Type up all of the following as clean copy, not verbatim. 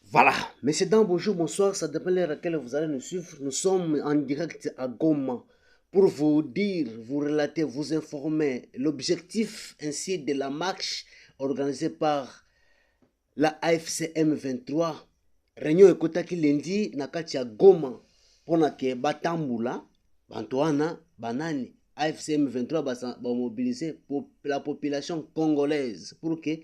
Voilà, messieurs, dames, bonjour, bonsoir, ça dépend de l'heure à laquelle vous allez nous suivre. Nous sommes en direct à Goma pour vous dire, vous relater, vous informer l'objectif ainsi de la marche organisée par la AFC M23. Réunion ekotaki lundi na kati ya Goma pona ke batambula bantu wana banani AFC M23 ba mobiliser la population congolaise pour que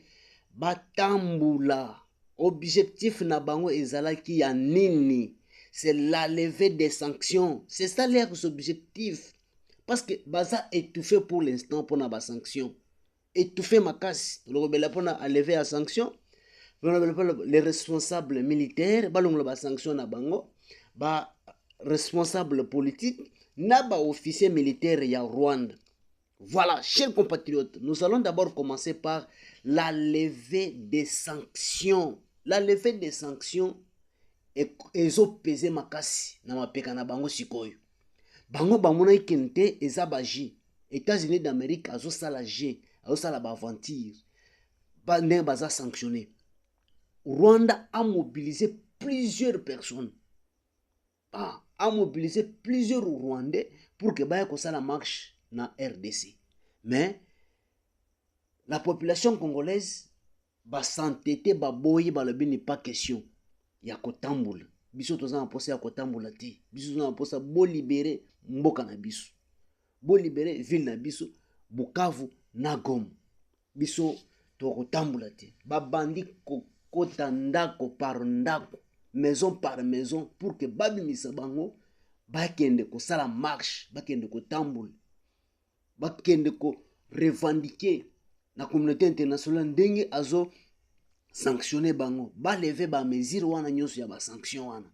batambula. Objectif na bango ezalaki ya nini? C'est la levée des sanctions. C'est ça leur objectif. Parce que baza étouffé pour l'instant pour na ba sanction. Étouffé makasi. Le pour na lever la sanction. Les responsables militaires balongla ba sanction na bango. Ba responsable politique na ba officier militaire ya Rwanda. Voilà, chers compatriotes, nous allons d'abord commencer par la levée des sanctions. La levée des sanctions ezo pesé makasi na mapeka na bango sikoyo. Bango bamona ikente eza baji. États-Unis d'Amérique azo sala G, azo sala ba aventure. Ba ne baza sanctionné. Rwanda a mobilisé plusieurs personnes. A mobilisé plusieurs Rwandais pour que baye ko sala marche na RDC. Mais la population congolaise va s'entêter, va boyer, va le bien pas question. Il y a Kotambula. Biso toza na posa ya Kotambula te. Biso toza na posa bo libérer mboka na biso. Bo libérer ville na biso, Bukavu na Goma. Biso to Kotambula te. Ba bandi kokota ndako par ndako, maison par maison pour que babimisa bango bakende ko sala marche, bakende Kotambula. Bakende ko revendiquer la communauté internationale ndenge azo sanctionner bango ba lever ba mesure wana nyonso ya ba sanction wana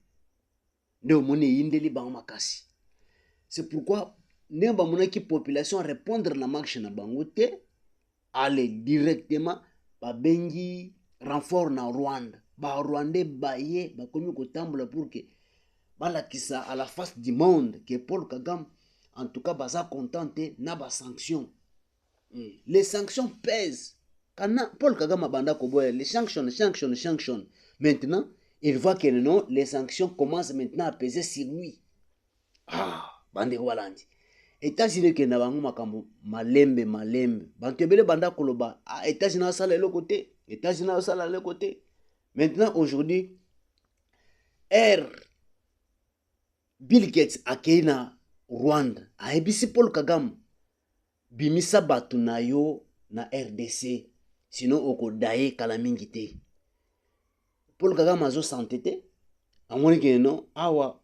nde moni yindeli bango makasi. C'est pourquoi ne ba monaki population répondre la marche na bango te, aller directement ba bengi renfort na Rwanda, ba Rwandais baye ba komi ko tambula pour que balakisa à la face du monde que Paul Kagame en tout cas baza contenté na ba sanction. Les sanctions pèsent. Quand Paul Kagame banda koboya les sanctions. Maintenant, il voit que non, les sanctions commencent maintenant à peser sur lui. Bande walandi. États-Unis ke na bango makambo malembe. Bantu ebele banda koloba, États-Unis na sala le côté, États-Unis na sala le côté. Maintenant aujourd'hui, Bill Gates akena Rwanda, aebisi Paul Kagame bimisa batu na yo na RDC, sinon oko daye kala mingi te. Paul Kagame azo santete, amoni ke non awa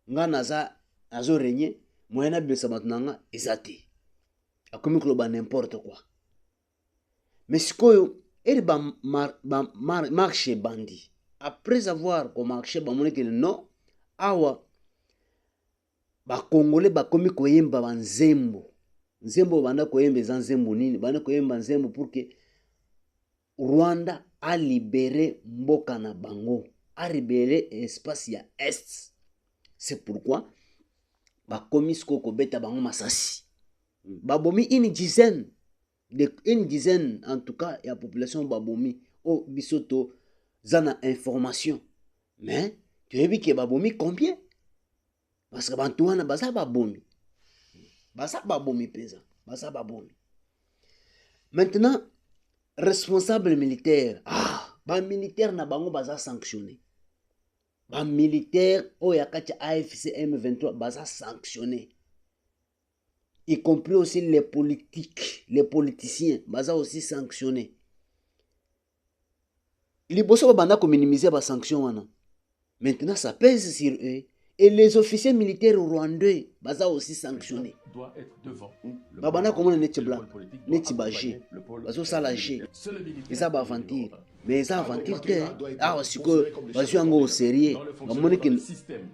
nga naza azo régner, moyena bisa batu nanga ezate. Akomi kloba n'importe quoi. Mais sikoyo eri ba marché bandi. Après avoir marché ba moni ke non awa ba Congolais ba komi koyemba ba nzembo. Nzembo banda koyemba za nzembo nini? Banda koyemba nzembo pour que Rwanda a libéré mboka na bango, a libéré espace ya est. C'est pourquoi ba komi skoko beta bango masasi. Babomi une dizaine en tout cas ya population babomi o bisoto zana information. Mais tu as vu que babomi combien? Parce que bantu wana baza babomi. Basa babomi pesa, basa babomi. Maintenant, responsable militaire, ba militaire na bango baza sanctionné. Ba militaire oyakati AFC M23 baza sanctionné. Y compris aussi les politiques, les politiciens baza aussi sanctionné. Liboso banda ko minimiser ba sanction wana. Maintenant ça pèse sur eux. Et les officiers militaires rwandais baza aussi sanctionnés. Babana comment neti blanc, neti baje, bazo sala G. Eza ba aventure, mais eza aventure te. Ah siko bazo yango au sérieux. Bamoni ke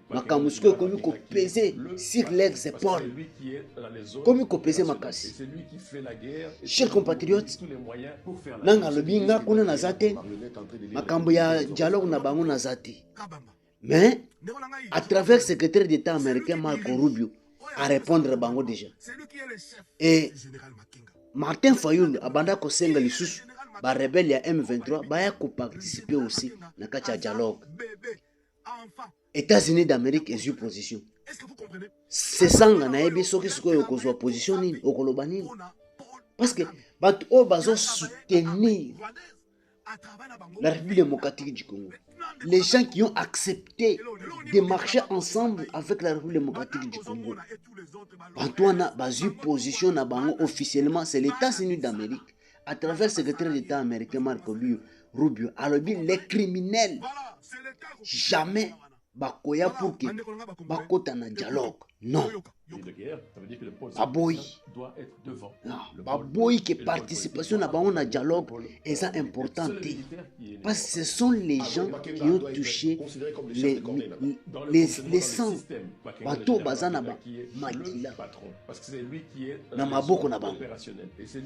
makambo siko komi ko peser sur leurs épaules. Komi ko peser makasi. Chers compatriotes, nanga lobi nga kuna nazate, makambo ya dialogue na bango nazate. Mais à travers le secrétaire d'État américain Marco Rubio à répondre à bango déjà. Et Martin Fayoul abanda ko senga lisusu ba rebelle ya M23 baya ko participer aussi na kati ya dialogue. États-Unis d'Amérique est sur position. C'est sanga na yebi soki sikoyo kozwa position nini okoloba nini. Parce que bato o bazo soutenir la République démocratique du Congo. Les gens qui ont accepté de marcher ensemble avec la République démocratique du Congo. Antoine bazu position na bango officiellement, c'est les États-Unis d'Amérique à travers le secrétaire d'État américain Marco Rubio. Alors les criminels jamais bakoya pour que bakota na dialogue. Non. Baboy. Baboy que participation à un dialogue est importante. Parce que ce sont les gens qui ont touché les sangs. Bato bazana ba makila. Na maboko na bango.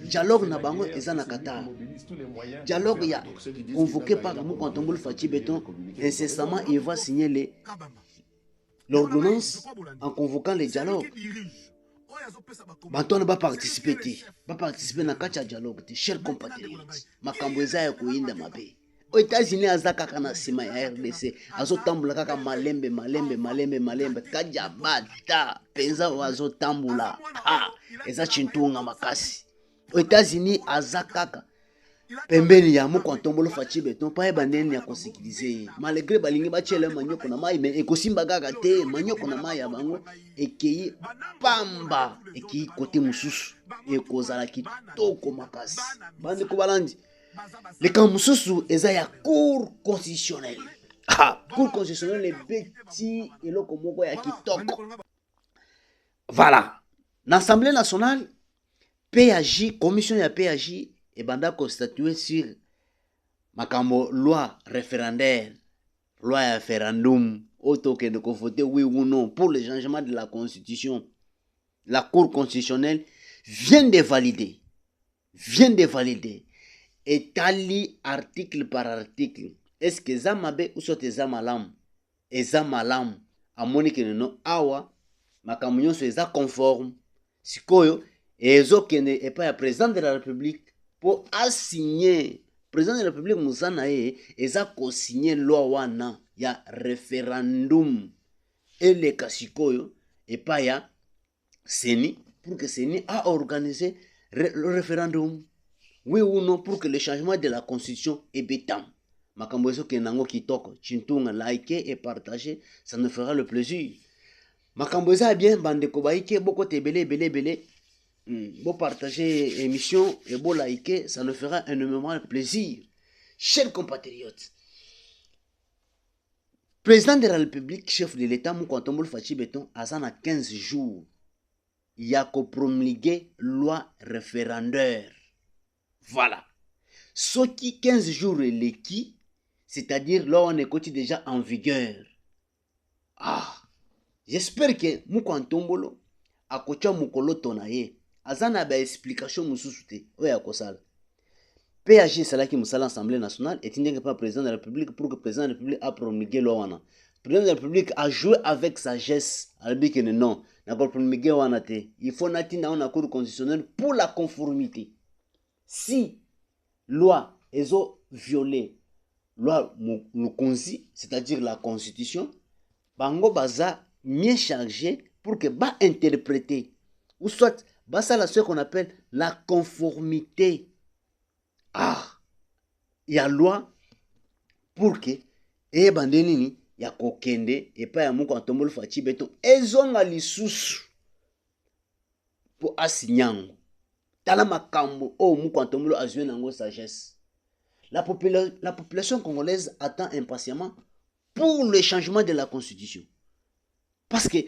Dialogue na bango ezana kata. Dialogue ya convoqué par Moukantombolo Fachi Beton, incessamment il va signer l'ordonnance en convoquant les dialogues. Bantou va participer na kacha dialogue, chers compatriotes. Makambo eza ya koinda mabe. Aux États-Unis azaka kana sima ya RDC, azotambula kaka malembe kaja bata penza azotambula. Eza chintunga makasi. Aux États-Unis azaka pembeni ya Moukantombolo Fachi Beton pa ebandeni ya kosikilize malgré balingi bachele manyoko na mai mais ekosimba kaka te manyoko na mai ya bango ekei pamba ekei côté mususu ekozala kitoko makasi bandi ko balandi le camp mususu eza ya cour constitutionnelle cour constitutionnelle beti eloko moko ya kitoko. Voilà, l'Assemblée nationale PAJ commission ya PAJ et banda constitué sur makambo loi référendaire, loi référendum, auto que de voter oui ou non pour le changement de la constitution. La Cour constitutionnelle vient de valider, et tali article par article. Est-ce que Zamabe ou soit Zamalam, et Zamalam, à Monique non awa, makambo nyonso eza conforme, sikoyo, et ezokende et pas le président de la République pour assigner président de la République Moussana eza co-signer loi wana ya référendum et les kasikoyo et pas ya Seni pour que Seni a organisé le référendum oui ou non pour que le changement de la constitution est bétam. Makambo eso kenango kitoko chintunga liker et partager, ça nous fera le plaisir. Makambo eza bien bande ko baike boko tebele Bon partager émission et bon liker, ça nous fera énormément plaisir. Chers compatriotes, président de la République, chef de l'État, Moukantombolo Fachi Beton, à 15 jours, il y a promulgué loi référendaire. Voilà. Ce qui 15 jours est l'équi, c'est-à-dire là on est déjà en vigueur. J'espère que Moukantombolo a kocha mukolo tonaye. Azana ba explication mususu te oya kosala. PAJ salaki musala Assemblée nationale et tindenge pas président de la République pour que le président de la République a promulgué loi wana. Le président de la République a joué avec sagesse. Albi que non, n'a pas promulgué wana te. Il faut natinda on a cour constitutionnelle pour la conformité. Si loi est violée, loi mukonzi, c'est-à-dire la constitution, bango baza mieux chargé pour que ba interpréter ou soit ça là ce qu'on appelle la conformité. Il y a loi pour que et bandenini ya kokende et pas ya Moukantombolo Fachi Beton ezonga lisusu pour asinyango tala makambo Moukantombolo azwe nango sagesse. La population congolaise attend impatiemment pour le changement de la constitution parce que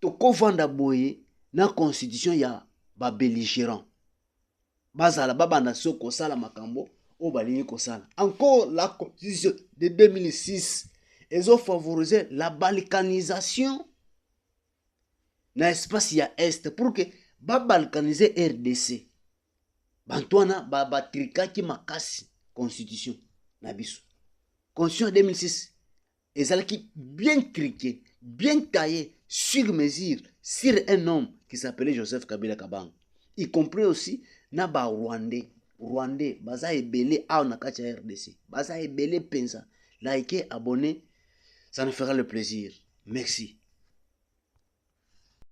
toko vanda boye na constitution ya ba belligérant bazala babanda soko sala makambo o balingi kosala. Encore la constitution de 2006 ils ont favorisé la balkanisation na espace ya est pour que ba balkaniser RDC bantwana ba trikaki makasi constitution na biso. Constitution 2006 ezalaki bien triqué, bien taillé sur mesure sur un homme qui s'appelait Joseph Kabila Kabang, y compris aussi na ba Rwandais rwandais baza ebele awa na kati ya RDC baza ebele penza. Likez, abonnez, ça nous fera le plaisir. Merci.